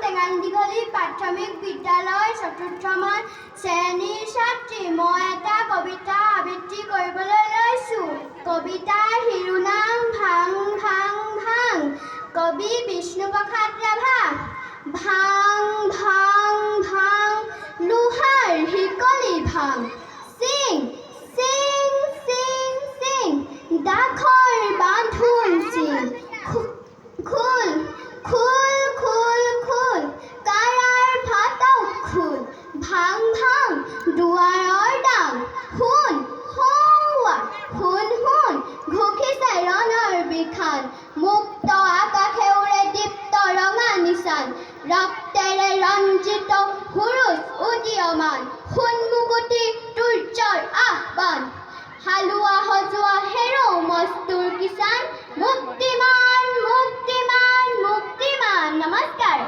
টেঙানীদীঘলী প্ৰাথমিক বিদ্যালয়ৰ ৪ৰ্থ শ্ৰেণীৰ ছাত্ৰী। মই এটা কবিতা আবৃত্তি কৰিবলৈ লৈছোঁ। কবিতাৰ শিৰোনাম ভাং ভাং ভাং। কবি বিষ্ণুপ্ৰসাদ ৰাভা। ভাং ভাং ভাং লোহাৰ শিকলি ভাং। চিং চিং চিং চিং ডাখৰ বান্ধোন চিং। খোল খোল খোল খোল কাৰাৰ ফাটক খোল। ভাং ভাং দুৱাৰৰ দাং। শুন সৌৱা শুন শুন ঘুখিছে ৰণৰ বিখান। মুক্ত আকাশে উৰে দীপ্ত ৰঙা নিচান। ৰক্তেৰে ৰঞ্জিত সুৰুজ উদীয়মান। সোণমুকুটি সূৰ্যৰ আহ্বান। হালোৱা সজোৱা হেৰৌ মস্তুৰ কিষাণ। মুক্তিমান মুক্তিমান মুক্তিমান। নমস্কাৰ।